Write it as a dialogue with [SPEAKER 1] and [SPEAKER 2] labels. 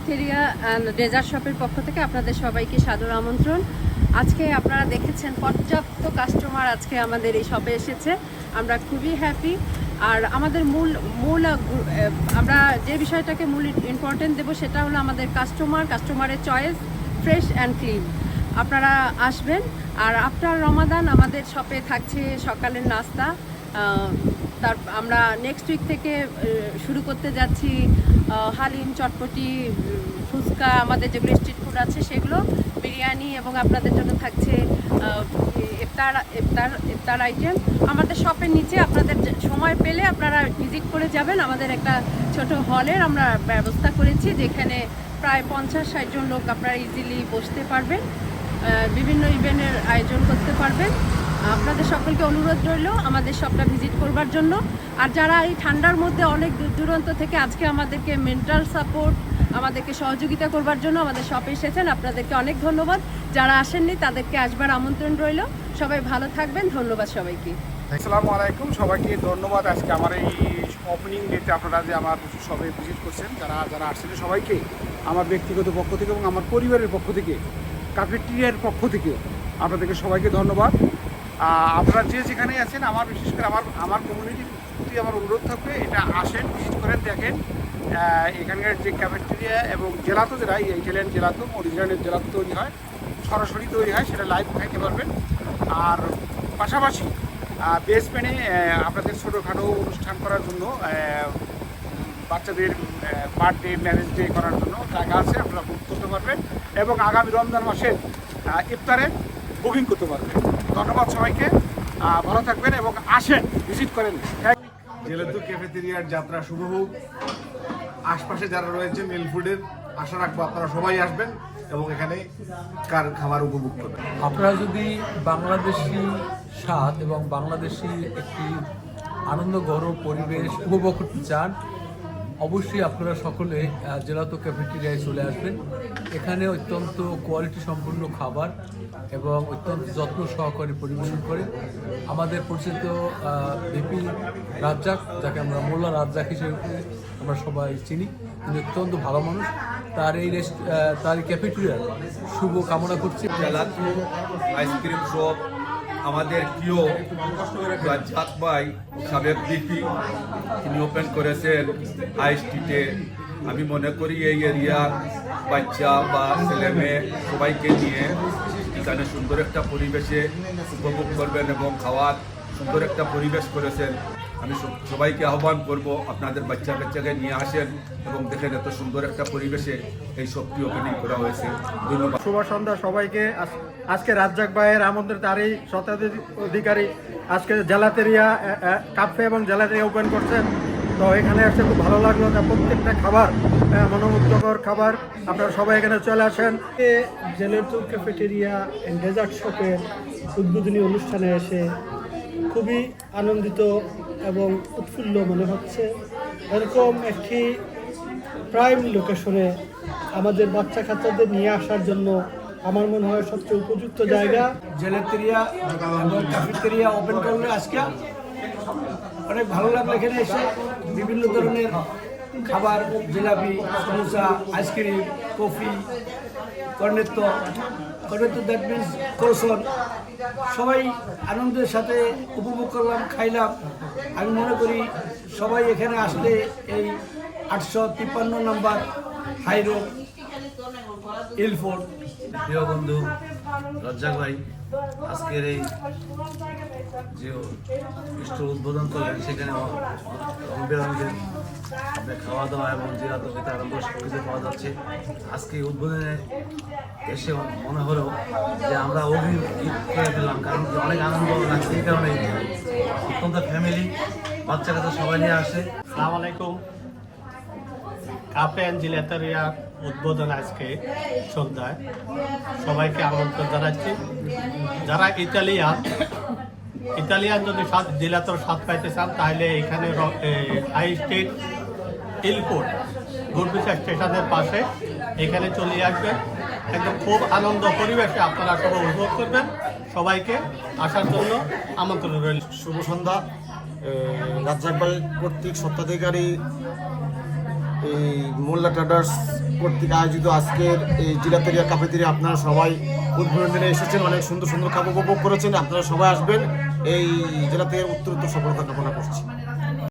[SPEAKER 1] Cafeteria and dessert শপের পক্ষ থেকে আপনাদের সবাইকে সাদর আমন্ত্রণ। আজকে আপনারা দেখেছেন পর্যাপ্ত কাস্টমার আজকে আমাদের এই শপে এসেছে, আমরা খুবই হ্যাপি। আর আমাদের মূল আমরা যে বিষয়টাকে মূল ইম্পর্টেন্ট দেবো সেটা হলো আমাদের কাস্টমারের চয়েস, ফ্রেশ অ্যান্ড ক্লিন। আপনারা আসবেন। আর আফটার রমাদান আমাদের শপে থাকছে সকালের নাস্তা। আমরা নেক্সট উইক থেকে শুরু করতে যাচ্ছি হালিম, চটপটি, ফুচকা, আমাদের যেগুলো স্ট্রিট ফুড আছে সেগুলো, বিরিয়ানি, এবং আপনাদের জন্য থাকছে ইফতার আইটেম। আমাদের শপের নিচে আপনাদের সময় পেলে আপনারা ভিজিট করে যাবেন। আমাদের একটা ছোট হলের আমরা ব্যবস্থা করেছি, যেখানে প্রায় 50-60 জন লোক আপনারা ইজিলি বসতে পারবেন, বিভিন্ন ইভেন্টের আয়োজন করতে পারবেন। আপনাদের সকলকে অনুরোধ রইল আমাদের শপটা ভিজিট করবার জন্য। আর যারা এই ঠান্ডার মধ্যে অনেক দূর দূরান্ত থেকে আজকে আমাদেরকে মেন্টাল সাপোর্ট, আমাদেরকে সহযোগিতা করবার জন্য আমাদের শপে এসেছেন, আপনাদেরকে অনেক ধন্যবাদ। যারা আসেননি তাদেরকে আসবার আমন্ত্রণ রইল। সবাই ভালো থাকবেন, ধন্যবাদ সবাইকে।
[SPEAKER 2] আসসালামু আলাইকুম, সবাইকে ধন্যবাদ। আজকে আমার এই ওপেনিং ডেতে আপনারা যে আমার শপে ভিজিট করছেন, যারা আসছেন সবাইকে আমার ব্যক্তিগত পক্ষ থেকে এবং আমার পরিবারের পক্ষ থেকে, ক্যাফেটেরিয়ার পক্ষ থেকে আপনাদেরকে সবাইকে ধন্যবাদ। আপনারা যে যেখানে আছেন, আমার বিশেষ করে আমার কমিউনিটির প্রতি আমার অনুরোধ থাকবে, এটা আসেন, ভিজিট করেন, দেখেন এখানকার যে ক্যাফেটেরিয়া এবং জেলাতো, যেটা এই ইটালিয়ান জেলাতো, অরিজিনালের জেলাতো তৈরি হয়, সরাসরি তৈরি হয়, সেটা লাইভ খাইতে পারবেন। আর পাশাপাশি বেসমেন্টে আপনাদের ছোটোখাটো অনুষ্ঠান করার জন্য, বাচ্চাদের বার্থডে, ম্যারেজ ডে করার জন্য জায়গা আছে, আপনারা বুক করতে পারবেন এবং আগামী রমজান মাসের ইফতারে বুকিং করতে পারবেন। ধন্যবাদ সবাইকে, ভালো থাকবেন এবং আসেন, ভিজিট করেন।
[SPEAKER 3] জেলাতো ক্যাফেটেরিয়ার যাত্রা শুভ হোক। আশপাশে যারা রয়েছে মিল ফুডের, আশা রাখবো আপনারা সবাই আসবেন এবং এখানে খাবার উপভোগ করবেন।
[SPEAKER 4] আপনারা যদি বাংলাদেশি স্বাদ এবং বাংলাদেশি একটি আনন্দঘন পরিবেশ উপভোগ করতে চান, অবশ্যই আপনারা সকলে জেলাতো ক্যাফেটেরিয়ায় চলে আসবেন। এখানে অত্যন্ত কোয়ালিটি সম্পন্ন খাবার এবং অত্যন্ত যত্ন সহকারে পরিবেশন করে আমাদের পরিচিত ভিপি রাজ্জাক, যাকে আমরা মোল্লা রাজ্জাক হিসেবে আমরা সবাই চিনি, তিনি অত্যন্ত ভালো মানুষ। তার ক্যাফেটেরিয়ার শুভ কামনা করছি।
[SPEAKER 5] জেলাতো আইসক্রিম শপ আমাদের প্রিয় রাজ্জাক ভাই, সাবেক ভিপি, তিনি ওপেন করেছেন হাই স্ট্রিটে। আমি মনে করি এই এরিয়ার বাচ্চা বা ছেলে মেয়ে সবাইকে নিয়ে এখানে সুন্দর একটা পরিবেশে উপভোগ করবেন এবং খাওয়ার সুন্দর একটা পরিবেশ করেছেন। আমি সবাইকে আহ্বান করব, আপনাদের বাচ্চাকে নিয়ে আসেন এবং দেখেন এত সুন্দর একটা পরিবেশে এই শপটি ওপেনিং করা হয়েছে। ধন্যবাদ।
[SPEAKER 6] শুভ সন্ধ্যা সবাইকে। আজকে রাজ্জাক ভাইয়ের আমন্ত্রণ, তারই শতাধিকারী আজকে জেলাতেরিয়া কাফে এবং জেলাতেরিয়া ওপেন করছেন। তো এখানে আসতে খুব ভালো লাগলো। প্রত্যেকটা খাবার মনোমুগ্ধকর খাবার, আপনারা সবাই এখানে চলে আসেন।
[SPEAKER 7] জেলাতো ক্যাফেটেরিয়া অ্যান্ড ডেজার্ট শপের উদ্বোধনী অনুষ্ঠানে এসে খুবই আনন্দিত এবং উৎফুল্ল মনে হচ্ছে। এরকম একটি প্রাইম লোকেশনে আমাদের বাচ্চা কাচ্চাদের নিয়ে আসার জন্য আমার মনে হয় সবচেয়ে উপযুক্ত জায়গা।
[SPEAKER 6] জেলাতেরিয়া এবং ক্যাফেটেরিয়া ওপেন করলে আজকে অনেক ভালো লাগলো। এখানে এসে বিভিন্ন ধরনের খাবার, jalebi, samosa, ice cream, coffee, Cornetto, that means croissant, সবাই আনন্দের সাথে উপভোগ করলাম, খাইলাম। আমি মনে করি সবাই এখানে আসলে এই 853 নম্বর হাই রোড, ইলফোর্ড।
[SPEAKER 8] প্রিয় বন্ধু রাজ্জাক ভাই আজকের এই যে স্টোর উদ্বোধন করলেন, সেখানে রংবেরঙের খাওয়া দাওয়া এবং জেলাতো থেকে আরম্ভ সব কিছু পাওয়া যাচ্ছে। আজকে উদ্বোধনে এসে মনে হলো যে আমরা অগ্রিম করে ফেললাম, কারণ অনেক আনন্দ লাগছে। এই কারণে অত্যন্ত ফ্যামিলি, বাচ্চা কাচ্চা সবাই নিয়ে আসে।
[SPEAKER 7] আসসালামু আলাইকুম। কাফে অ্যান্ড জেলাতেরিয়া উদ্বোধন আজকে সন্ধ্যায়, সবাইকে আমন্ত্রণ জানাচ্ছি। যারা ইতালিয়ান যদি জেলাতোর স্বাদ পাইতে চান, তাহলে এখানে হাই স্ট্রিট, ইলফোর্ড, গুরবিসা স্টেশনের পাশে এখানে চলে আসবেন। একদম খুব আনন্দ পরিবেশে আপনারা সবাই উপভোগ করবেন। সবাইকে আসার জন্য আমন্ত্রণ রইল।
[SPEAKER 3] শুভ সন্ধ্যা। রাজ্জাক ভাই কর্তৃক স্বত্বাধিকারী এই মোল্লা ট্রেডার্স
[SPEAKER 9] কর্তৃক আয়োজিত আজকের এই জিলাতেরিয়া কাফেতেরিয়া আপনারা সবাই উদ্বোধন দিনে এসেছেন, অনেক সুন্দর সুন্দর খাবার উপভোগ করেছেন। আপনারা সবাই আসবেন, এই জেলাতে উত্তরোত্তর সফলতা কামনা করছি।